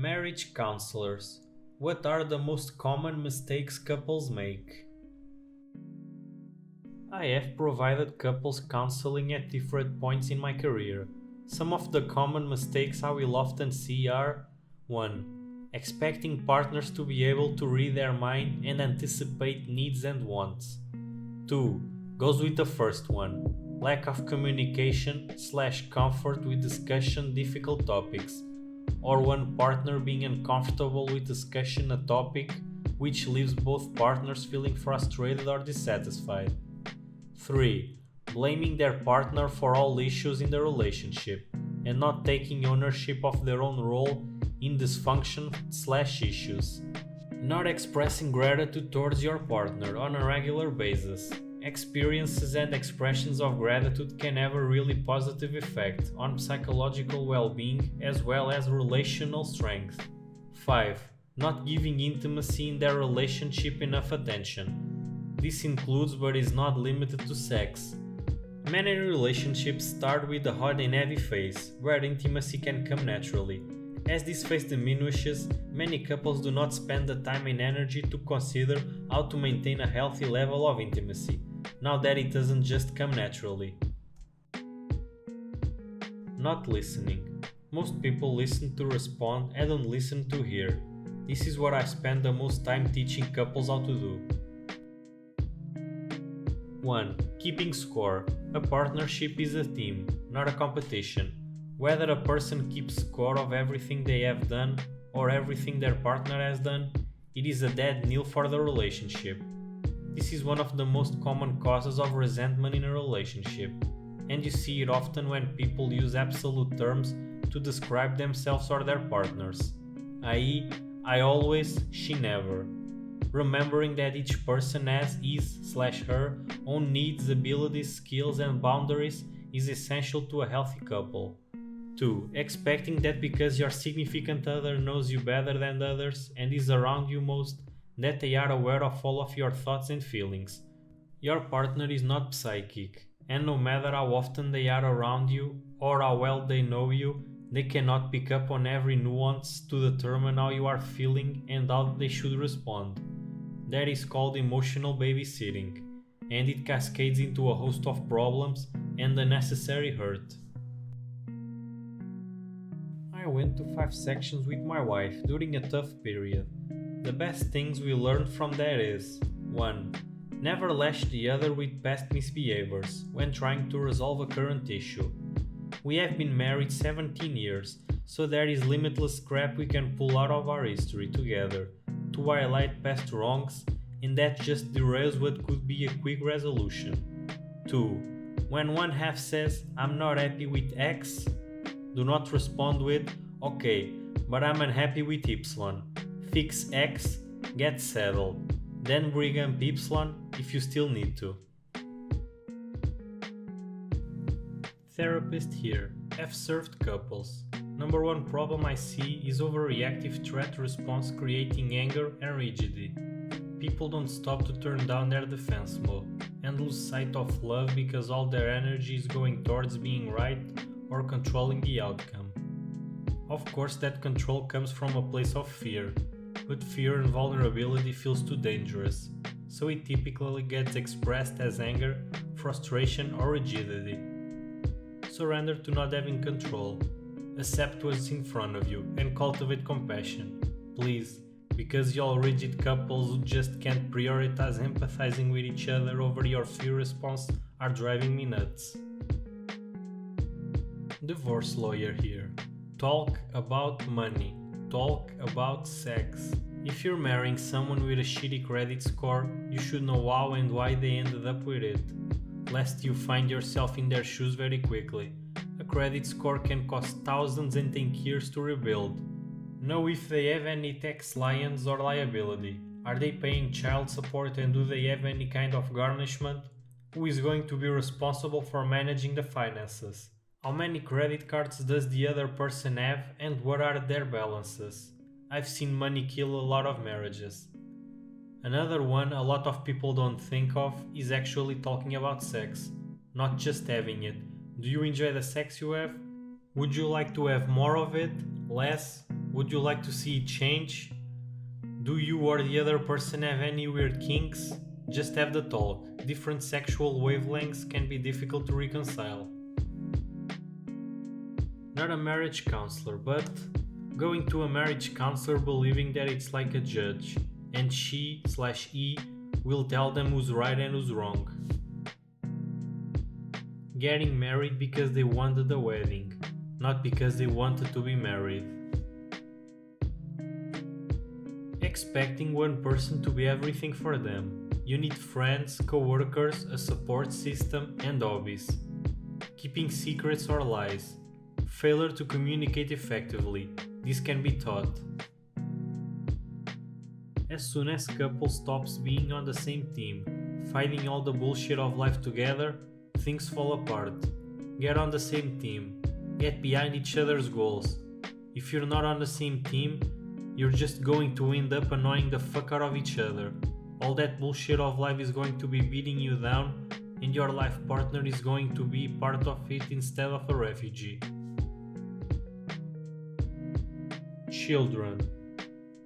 Marriage counselors. What are the most common mistakes couples make? I have provided couples counseling at different points in my career. Some of the common mistakes I will often see are 1. Expecting partners to be able to read their mind and anticipate needs and wants. 2. Goes with the first one. Lack of communication/comfort with discussion difficult topics, or one partner being uncomfortable with discussion a topic which leaves both partners feeling frustrated or dissatisfied. 3. Blaming their partner for all issues in the relationship and not taking ownership of their own role in dysfunction/issues. Not expressing gratitude towards your partner on a regular basis. Experiences and expressions of gratitude can have a really positive effect on psychological well-being as well as relational strength. 5. Not giving intimacy in their relationship enough attention. This includes but is not limited to sex. Many relationships start with the hot and heavy phase, where intimacy can come naturally. As this phase diminishes, many couples do not spend the time and energy to consider how to maintain a healthy level of intimacy, now that it doesn't just come naturally. Not listening. Most people listen to respond and don't listen to hear. This is what I spend the most time teaching couples how to do. 1. Keeping score. A partnership is a team, not a competition. Whether a person keeps score of everything they have done or everything their partner has done, it is a dead knell for the relationship. This is one of the most common causes of resentment in a relationship, and you see it often when people use absolute terms to describe themselves or their partners, i.e., I always, she never. Remembering that each person has his/her own needs, abilities, skills, and boundaries is essential to a healthy couple. 2. Expecting that because your significant other knows you better than others and is around you most, that they are aware of all of your thoughts and feelings. Your partner is not psychic, and no matter how often they are around you or how well they know you, they cannot pick up on every nuance to determine how you are feeling and how they should respond. That is called emotional babysitting, and it cascades into a host of problems and unnecessary hurt. I went to 5 sections with my wife during a tough period. The best things we learned from that is 1. Never lash the other with past misbehaviors when trying to resolve a current issue. We have been married 17 years, so there is limitless crap we can pull out of our history together to highlight past wrongs, and that just derails what could be a quick resolution. 2. When one half says, I'm not happy with X, do not respond with, okay, but I'm unhappy with Y. Fix X, get settled, then bring up Y if you still need to. Therapist here. Have served couples. Number one problem I see is overreactive threat response creating anger and rigidity. People don't stop to turn down their defense mode and lose sight of love because all their energy is going towards being right or controlling the outcome. Of course, that control comes from a place of fear, but fear and vulnerability feels too dangerous, so it typically gets expressed as anger, frustration, or rigidity. Surrender to not having control. Accept what's in front of you and cultivate compassion. Please, because y'all rigid couples who just can't prioritize empathizing with each other over your fear response are driving me nuts. Divorce lawyer here. Talk about money. Talk about sex. If you're marrying someone with a shitty credit score, you should know how and why they ended up with it, lest you find yourself in their shoes very quickly. A credit score can cost thousands and take years to rebuild. Know if they have any tax liens or liability. Are they paying child support and do they have any kind of garnishment? Who is going to be responsible for managing the finances? How many credit cards does the other person have and what are their balances? I've seen money kill a lot of marriages. Another one a lot of people don't think of is actually talking about sex, not just having it. Do you enjoy the sex you have? Would you like to have more of it? Less? Would you like to see it change? Do you or the other person have any weird kinks? Just have the talk. Different sexual wavelengths can be difficult to reconcile. Not a marriage counselor, but going to a marriage counselor believing that it's like a judge, and she/he will tell them who's right and who's wrong. Getting married because they wanted a wedding, not because they wanted to be married. Expecting one person to be everything for them. You need friends, co-workers, a support system, and hobbies. Keeping secrets or lies. Failure to communicate effectively. This can be taught. As soon as couple stops being on the same team, fighting all the bullshit of life together, things fall apart. Get on the same team. Get behind each other's goals. If you're not on the same team, you're just going to end up annoying the fuck out of each other. All that bullshit of life is going to be beating you down, and your life partner is going to be part of it instead of a refugee. Children.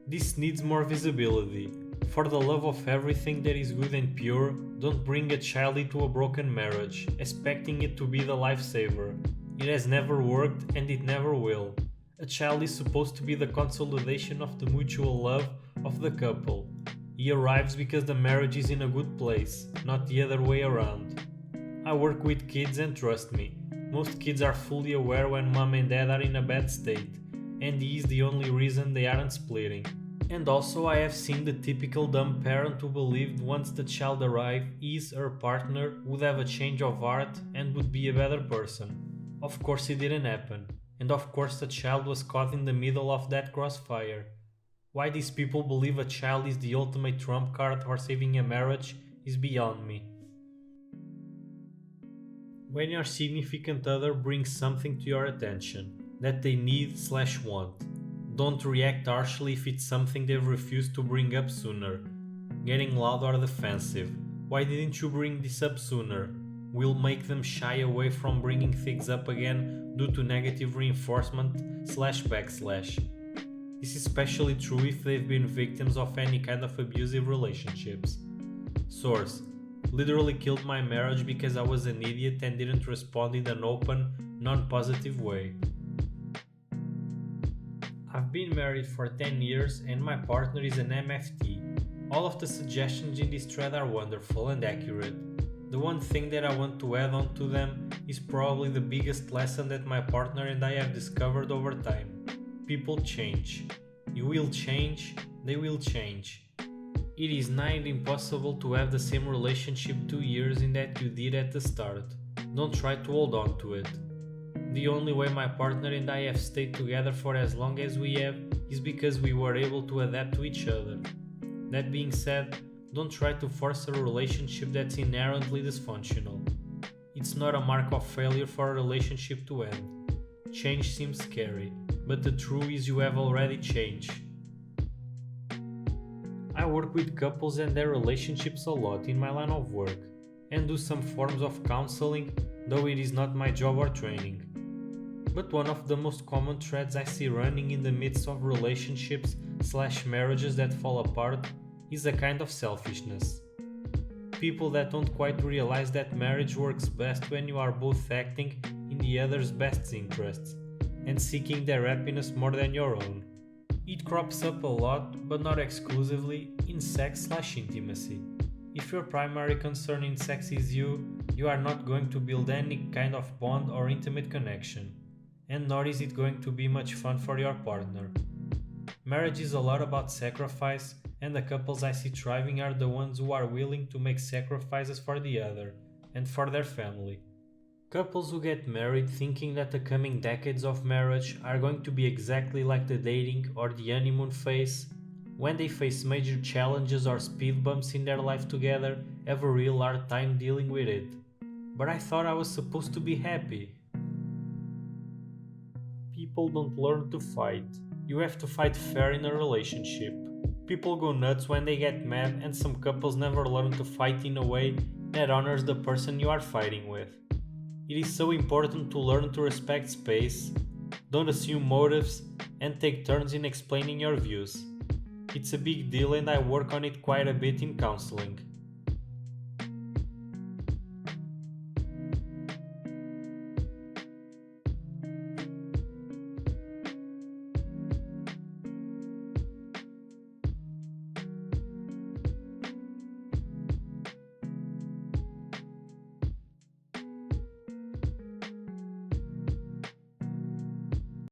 This needs more visibility. For the love of everything that is good and pure, don't bring a child into a broken marriage, expecting it to be the lifesaver. It has never worked and it never will. A child is supposed to be the consolidation of the mutual love of the couple. He arrives because the marriage is in a good place, not the other way around. I work with kids and trust me, most kids are fully aware when mom and dad are in a bad state, and he is the only reason they aren't splitting. And also I have seen the typical dumb parent who believed once the child arrived, his or her partner would have a change of heart and would be a better person. Of course it didn't happen. And of course the child was caught in the middle of that crossfire. Why these people believe a child is the ultimate trump card for saving a marriage is beyond me. When your significant other brings something to your attention that they need/want, don't react harshly if it's something they've refused to bring up sooner. Getting loud or defensive. Why didn't you bring this up sooner? Will make them shy away from bringing things up again due to negative reinforcement/backslash. This is especially true if they've been victims of any kind of abusive relationships. Source: literally killed my marriage because I was an idiot and didn't respond in an open, non-positive way. I've been married for 10 years and my partner is an MFT. All of the suggestions in this thread are wonderful and accurate. The one thing that I want to add on to them is probably the biggest lesson that my partner and I have discovered over time. People change. You will change, they will change. It is nigh impossible to have the same relationship 2 years in that you did at the start. Don't try to hold on to it. The only way my partner and I have stayed together for as long as we have is because we were able to adapt to each other. That being said, don't try to force a relationship that's inherently dysfunctional. It's not a mark of failure for a relationship to end. Change seems scary, but the truth is you have already changed. I work with couples and their relationships a lot in my line of work, and do some forms of counseling, though it is not my job or training. But one of the most common threads I see running in the midst of relationships/marriages that fall apart is a kind of selfishness. People that don't quite realize that marriage works best when you are both acting in the other's best interests and seeking their happiness more than your own. It crops up a lot, but not exclusively, in sex/intimacy. If your primary concern in sex is you are not going to build any kind of bond or intimate connection, and nor is it going to be much fun for your partner. Marriage is a lot about sacrifice, and the couples I see thriving are the ones who are willing to make sacrifices for the other and for their family. Couples who get married thinking that the coming decades of marriage are going to be exactly like the dating or the honeymoon phase, when they face major challenges or speed bumps in their life together, have a real hard time dealing with it. But I thought I was supposed to be happy. People don't learn to fight. You have to fight fair in a relationship. People go nuts when they get mad, and some couples never learn to fight in a way that honors the person you are fighting with. It is so important to learn to respect space, Don't assume motives and take turns in explaining your views. It's a big deal and I work on it quite a bit in counseling.